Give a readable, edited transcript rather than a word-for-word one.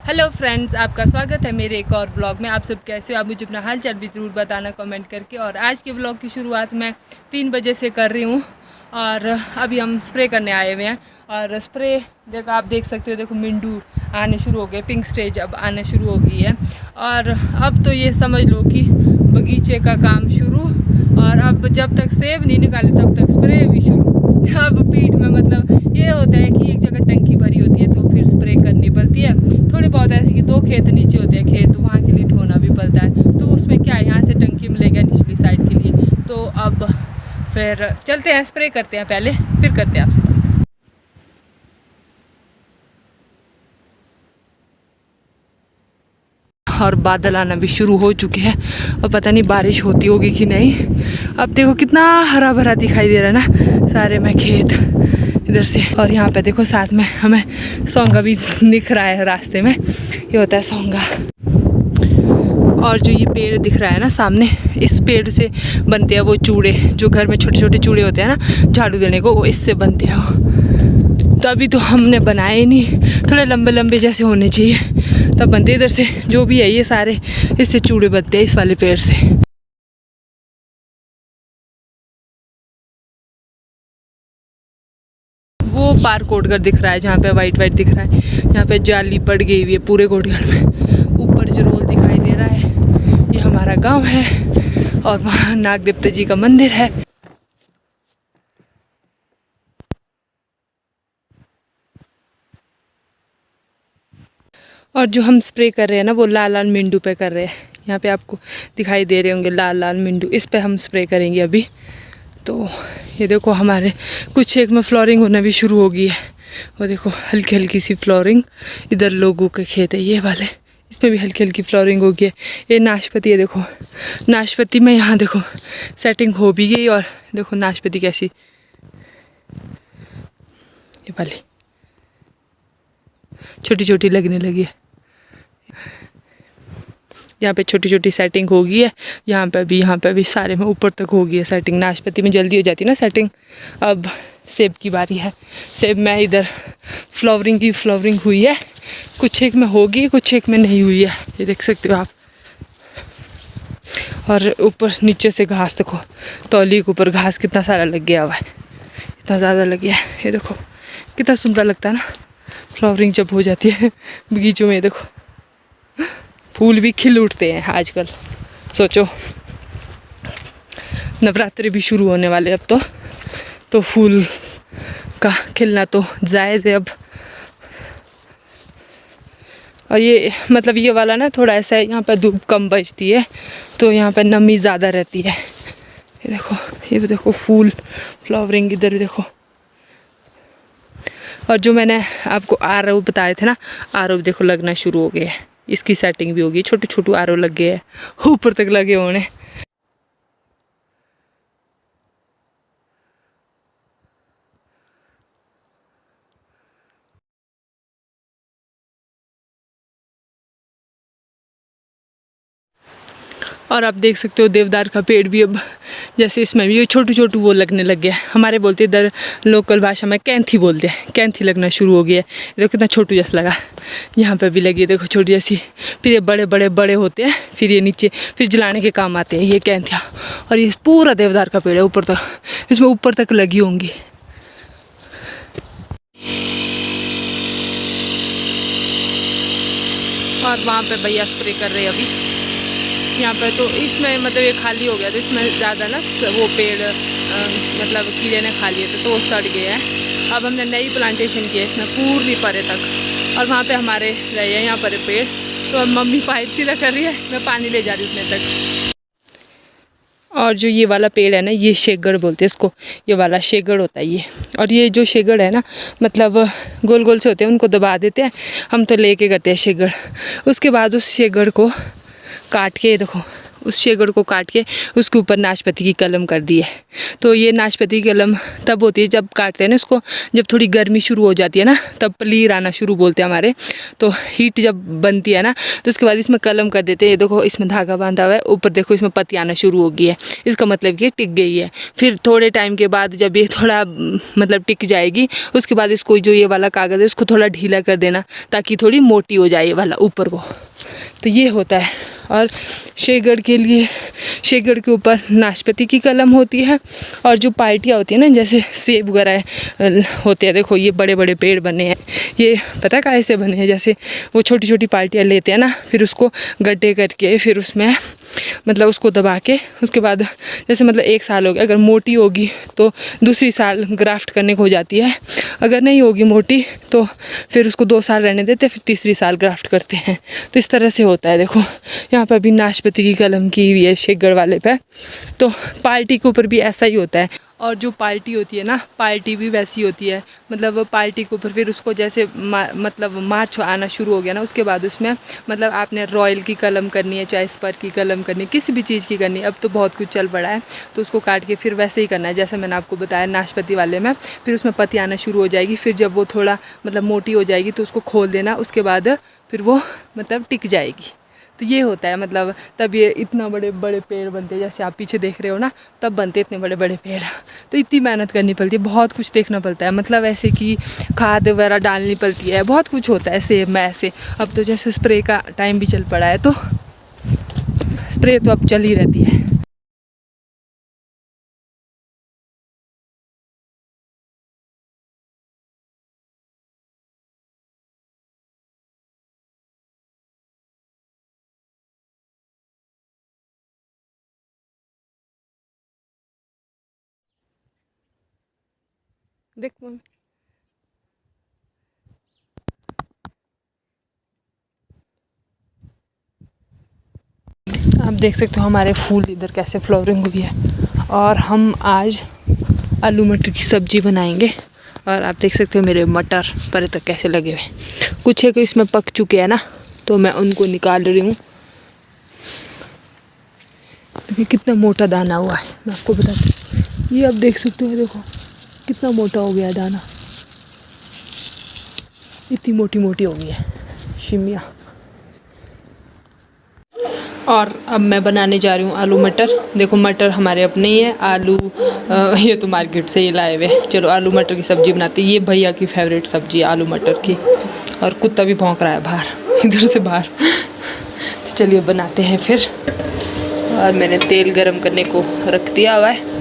Hello friends, आपका स्वागत है मेरे एक और ब्लॉग में। आप सब कैसे हो? आप मुझे अपना हाल चाल भी ज़रूर बताना कमेंट करके। और आज के ब्लॉग की शुरुआत मैं 3 बजे से कर रही हूँ और अभी हम स्प्रे करने आए हुए हैं। और स्प्रे देखो, आप देख सकते हो, देखो मिंडू आने शुरू हो गए, पिंक स्टेज अब आने शुरू हो गई है। और अब तो ये समझ लो कि बगीचे का काम शुरू। और अब जब तक सेब नहीं निकाले तब तक स्प्रे भी शुरू। अब पीठ में मतलब ये होता है कि एक जगह टंकी भरी होती है तो फिर स्प्रे करनी पड़ती है। थोड़े बहुत ऐसे कि 2 खेत नीचे होते हैं खेत, तो वहाँ के लिए ढोना भी पड़ता है। तो उसमें क्या है, यहाँ से टंकी मिलेगा निचली साइड के लिए। तो अब फिर चलते हैं, स्प्रे करते हैं पहले, फिर करते हैं आपसे बात। और बादल आना भी शुरू हो चुके हैं और पता नहीं बारिश होती होगी कि नहीं। अब देखो कितना हरा भरा दिखाई दे रहा है ना सारे में खेत इधर से। और यहाँ पे देखो साथ में हमें सौंगा भी दिख रहा है रास्ते में, ये होता है सौंगा। और जो ये पेड़ दिख रहा है ना सामने, इस पेड़ से बनते हैं वो चूड़े, जो घर में छोटे छोटे चूड़े होते हैं ना झाड़ू देने को, वो इससे बनते हैं वो। तो अभी तो हमने बनाए ही नहीं, थोड़े लंबे लंबे जैसे होने चाहिए तब बनते। इधर से जो भी है ये सारे इससे चूड़े बनते हैं, इस वाले पेड़ से। वो पार कोटगढ़ दिख रहा है जहाँ पे वाइट वाइट दिख रहा है, यहाँ पे जाली पड़ गई हुई है पूरे कोटगढ़ में। ऊपर जो रोल दिखाई दे रहा है ये हमारा गांव है और वहाँ नाग देवता जी का मंदिर है। और जो हम स्प्रे कर रहे हैं ना वो लाल लाल मिंडू पे कर रहे हैं। यहाँ पे आपको दिखाई दे रहे होंगे लाल लाल मिंडू, इस पे हम स्प्रे करेंगे अभी। तो ये देखो हमारे कुछ एक में फ्लोरिंग होना भी शुरू हो गई है। वो देखो हल्की हल्की सी फ्लोरिंग, इधर लोगों के खेत है ये वाले, इसमें भी हल्की हल्की फ्लोरिंग हो गई है। ये नाशपाती है, देखो नाशपाती में यहाँ देखो सेटिंग हो भी गई। और देखो नाशपाती कैसी, ये वाली छोटी छोटी लगने लगी है। यहाँ पे छोटी छोटी सेटिंग हो गई है, यहाँ पे भी सारे में ऊपर तक हो गई है सेटिंग। नाशपाती में जल्दी हो जाती है ना सेटिंग। अब सेब की बारी है। सेब में इधर फ्लावरिंग हुई है, कुछ एक में होगी कुछ एक में नहीं हुई है, ये देख सकते हो आप। और ऊपर नीचे से घास देखो, तौली के ऊपर घास कितना सारा लग गया हुआ है, इतना ज़्यादा लग गया है। ये देखो कितना सुंदर लगता है ना फ्लावरिंग जब हो जाती है बगीचों में। देखो फूल भी खिल उठते हैं आजकल। सोचो नवरात्रि भी शुरू होने वाले अब तो फूल का खिलना तो जायज़ है अब। और ये मतलब ये वाला ना थोड़ा ऐसा है, यहाँ पर धूप कम बचती है तो यहाँ पर नमी ज़्यादा रहती है। ये देखो फूल फ्लावरिंग इधर देखो। और जो मैंने आपको आरव बताए थे ना, आरव देखो लगना शुरू हो गए हैं, इसकी सेटिंग भी होगी। छोटे छोटे आरव लग गए हैं, ऊपर तक लगे होने। और आप देख सकते हो देवदार का पेड़ भी अब जैसे इसमें भी छोटू छोटू वो लगने लग गया है। हमारे बोलते इधर लोकल भाषा में कैंथी बोलते हैं, कैंथी लगना शुरू हो गया है। देखो कितना छोटू जैसा लगा, यहाँ पे भी लगी देखो छोटी जैसी। फिर ये बड़े होते हैं, फिर ये नीचे फिर जलाने के काम आते हैं ये कैंथिया। और ये पूरा देवदार का पेड़ है ऊपर तक, इसमें ऊपर तक लगी होंगी। और वहाँ पे भैया स्प्रे कर रहे हैं अभी यहाँ पे। तो इसमें मतलब ये खाली हो गया, तो इसमें ज़्यादा ना वो पेड़ मतलब कीड़े ने खा लिए थे तो वो सड़ गए हैं। अब हमने नई प्लांटेशन की है इसमें पूरी परे तक। और वहाँ पे हमारे रहे हैं यहाँ पर पेड़, तो अब मम्मी पाइप सीधा कर रही है, मैं पानी ले जा रही हूँ उतने तक। और जो ये वाला पेड़ है ना, ये शेगड़ बोलते हैं इसको, ये वाला शेगड़ होता है ये। और ये जो शेगड़ है ना, मतलब गोल गोल से होते हैं, उनको दबा देते हैं हम, तो लेके करते हैं शेगड़। उसके बाद उस शेगड़ को काट के देखो उस शेगड़ को काट के उसके ऊपर नाशपाती की कलम कर दी है। तो ये नाशपाती की कलम तब होती है जब काटते हैं ना इसको, जब थोड़ी गर्मी शुरू हो जाती है ना, तब पलीर आना शुरू बोलते हैं हमारे। तो हीट जब बनती है ना, तो उसके बाद इसमें कलम कर देते हैं। ये देखो इसमें धागा बांधा हुआ है, ऊपर देखो इसमें पत्ती आना शुरू हो गई है, इसका मतलब कि टिक गई है। फिर थोड़े टाइम के बाद जब ये थोड़ा मतलब टिक जाएगी, उसके बाद इसको जो ये वाला कागज़ है इसको थोड़ा ढीला कर देना, ताकि थोड़ी मोटी हो जाए ये वाला ऊपर को। तो ये होता है। और शेगड़ के लिए, शेगड़ के ऊपर नाशपाती की कलम होती है। और जो पार्टियाँ होती है ना, जैसे सेब वगैरह होते हैं, देखो ये बड़े बड़े पेड़ बने हैं, ये पता है कैसे बने हैं, जैसे वो छोटी छोटी पार्टियाँ लेते हैं ना, फिर उसको गड्ढे करके फिर उसमें मतलब उसको दबा के, उसके बाद जैसे मतलब 1 साल हो गया, अगर मोटी होगी तो दूसरी साल ग्राफ्ट करने को हो जाती है, अगर नहीं होगी मोटी तो फिर उसको 2 साल रहने देते, फिर तीसरी साल ग्राफ्ट करते हैं। तो इस तरह से होता है। देखो यहाँ पर भी नाशपाती की कलम की हुई है शेगड़ वाले पे। तो पार्टी के ऊपर भी ऐसा ही होता है। और जो पार्टी होती है ना, पार्टी भी वैसी होती है। मतलब पार्टी के ऊपर फिर उसको जैसे मतलब मार्च आना शुरू हो गया ना, उसके बाद उसमें मतलब आपने रॉयल की कलम करनी है, चाहे स्पर की कलम करनी है, किसी भी चीज़ की करनी है। अब तो बहुत कुछ चल पड़ा है, तो उसको काट के फिर वैसे ही करना है जैसे मैंने आपको बताया नाशपाती वाले में। फिर उसमें पत्ती आना शुरू हो जाएगी, फिर जब वो थोड़ा मतलब मोटी हो जाएगी तो उसको खोल देना, उसके बाद फिर वो मतलब टिक जाएगी। तो ये होता है। मतलब तब ये इतना बड़े बड़े पेड़ बनते हैं, जैसे आप पीछे देख रहे हो ना, तब बनते इतने बड़े बड़े पेड़। तो इतनी मेहनत करनी पड़ती है, बहुत कुछ देखना पड़ता है। मतलब ऐसे कि खाद वगैरह डालनी पड़ती है, बहुत कुछ होता है सेब में ऐसे। अब तो जैसे स्प्रे का टाइम भी चल पड़ा है, तो स्प्रे तो अब चल ही रहती है। देख मम्मी, आप देख सकते हो हमारे फूल इधर कैसे फ्लावरिंग हुई है। और हम आज आलू मटर की सब्ज़ी बनाएंगे। और आप देख सकते हो मेरे मटर परे तक कैसे लगे हुए। कुछ है कि इसमें पक चुके हैं ना, तो मैं उनको निकाल रही हूँ। देखिए कितना मोटा दाना हुआ है, मैं आपको बताती हूँ। ये आप देख सकते हो, देखो कितना मोटा हो गया है दाना, इतनी मोटी मोटी हो गई है शिमिया। और अब मैं बनाने जा रही हूँ आलू मटर। देखो मटर हमारे अपने ही है, आलू ये तो मार्केट से ही लाए हुए। चलो आलू मटर की सब्ज़ी बनाते हैं। ये भैया की फेवरेट सब्ज़ी है आलू मटर की। और कुत्ता भी भौंक रहा है बाहर, इधर से बाहर। तो चलिए बनाते हैं फिर। और मैंने तेल गरम करने को रख दिया हुआ है।